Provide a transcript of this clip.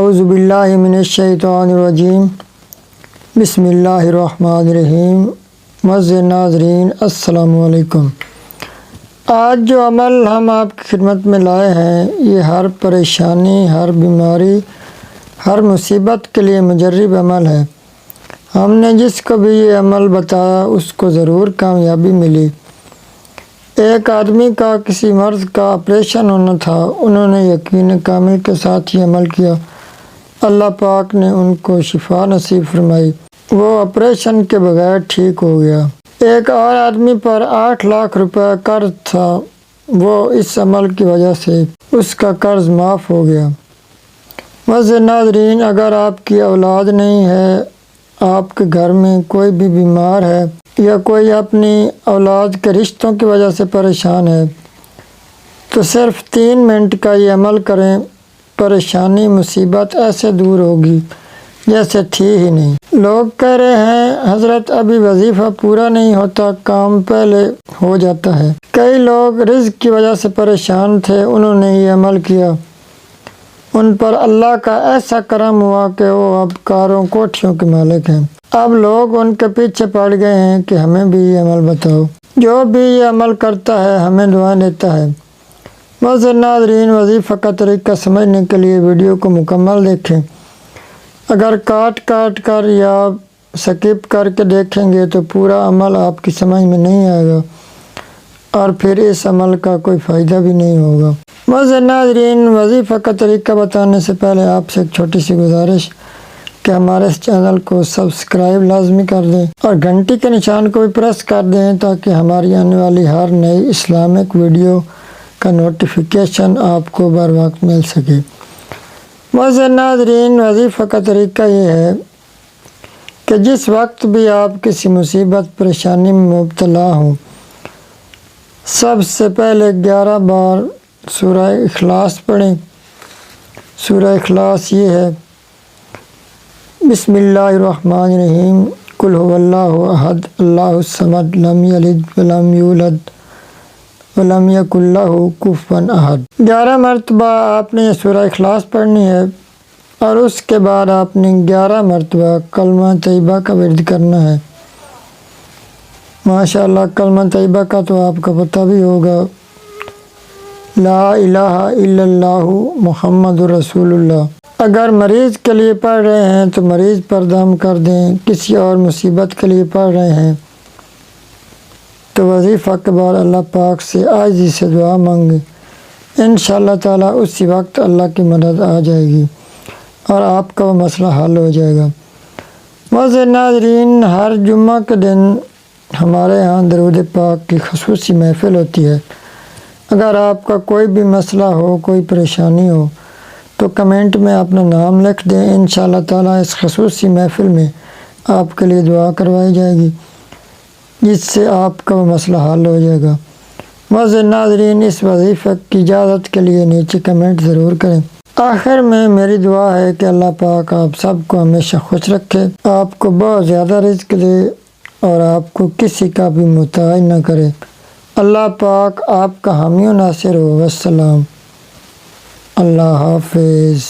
اعوذ باللہ من الشیطان الرجیم بسم اللہ الرحمن الرحیم معزز ناظرین السلام علیکم۔ آج جو عمل ہم آپ کی خدمت میں لائے ہیں یہ ہر پریشانی، ہر بیماری، ہر مصیبت کے لیے مجرب عمل ہے۔ ہم نے جس کو بھی یہ عمل بتایا اس کو ضرور کامیابی ملی۔ ایک آدمی کا کسی مرض کا آپریشن ہونا تھا، انہوں نے یقین کامل کے ساتھ یہ عمل کیا، اللہ پاک نے ان کو شفا نصیب فرمائی، وہ آپریشن کے بغیر ٹھیک ہو گیا۔ ایک اور آدمی پر 8 لاکھ روپے قرض تھا، وہ اس عمل کی وجہ سے اس کا قرض معاف ہو گیا۔ معزز ناظرین، اگر آپ کی اولاد نہیں ہے، آپ کے گھر میں کوئی بھی بیمار ہے یا کوئی اپنی اولاد کے رشتوں کی وجہ سے پریشان ہے تو صرف 3 منٹ کا یہ عمل کریں، پریشانی مصیبت ایسے دور ہوگی جیسے تھی ہی نہیں۔ لوگ کہہ رہے ہیں حضرت ابھی وظیفہ پورا نہیں ہوتا، کام پہلے ہو جاتا ہے۔ کئی لوگ رزق کی وجہ سے پریشان تھے، انہوں نے یہ عمل کیا، ان پر اللہ کا ایسا کرم ہوا کہ وہ اب کاروں کوٹھیوں کے مالک ہیں۔ اب لوگ ان کے پیچھے پڑ گئے ہیں کہ ہمیں بھی یہ عمل بتاؤ۔ جو بھی یہ عمل کرتا ہے ہمیں دعائیں دیتا ہے۔ معزز ناظرین، وظیفہ کا طریقہ سمجھنے کے لیے ویڈیو کو مکمل دیکھیں۔ اگر کاٹ کر یا سکپ کر کے دیکھیں گے تو پورا عمل آپ کی سمجھ میں نہیں آئے گا اور پھر اس عمل کا کوئی فائدہ بھی نہیں ہوگا۔ معزز ناظرین، وظیفہ کا طریقہ بتانے سے پہلے آپ سے ایک چھوٹی سی گزارش کہ ہمارے اس چینل کو سبسکرائب لازمی کر دیں اور گھنٹی کے نشان کو بھی پریس کر دیں تاکہ ہماری آنے والی ہر نئی اسلامک ویڈیو کا نوٹیفیکیشن آپ کو بر وقت مل سکے۔ معزز ناظرین، وظیفہ کا طریقہ یہ ہے کہ جس وقت بھی آپ کسی مصیبت پریشانی میں مبتلا ہوں، سب سے پہلے 11 بار سورہ اخلاص پڑھیں۔ سورہ اخلاص یہ ہے: بسم اللہ الرحمن الرحیم، قل هو اللہ احد اللہ الصمد لم یلد ولم یولد ولم یکن لہ کفوا احد۔ 11 مرتبہ آپ نے یہ سورہ اخلاص پڑھنی ہے اور اس کے بعد آپ نے 11 مرتبہ کلمہ طیبہ کا ورد کرنا ہے۔ ماشاءاللہ، کلمہ طیبہ کا تو آپ کو پتہ بھی ہوگا، لا الہ الا اللہ محمد رسول اللہ۔ اگر مریض کے لیے پڑھ رہے ہیں تو مریض پر دم کر دیں، کسی اور مصیبت کے لیے پڑھ رہے ہیں تو وظیفہ کے بعد اللہ پاک سے عاجزی سے دعا مانگیں، انشاءاللہ تعالیٰ اسی وقت اللہ کی مدد آ جائے گی اور آپ کا وہ مسئلہ حل ہو جائے گا۔ معزز ناظرین، ہر جمعہ کے دن ہمارے ہاں درود پاک کی خصوصی محفل ہوتی ہے۔ اگر آپ کا کوئی بھی مسئلہ ہو، کوئی پریشانی ہو تو کمنٹ میں اپنا نام لکھ دیں، انشاءاللہ تعالیٰ اس خصوصی محفل میں آپ کے لیے دعا کروائی جائے گی جس سے آپ کا وہ مسئلہ حل ہو جائے گا۔ معزز ناظرین، اس وظیفے کی اجازت کے لیے نیچے کمنٹ ضرور کریں۔ آخر میں میری دعا ہے کہ اللہ پاک آپ سب کو ہمیشہ خوش رکھے، آپ کو بہت زیادہ رزق دے اور آپ کو کسی کا بھی محتاج نہ کرے۔ اللہ پاک آپ کا حامی و ناصر ہو۔ والسلام، اللہ حافظ۔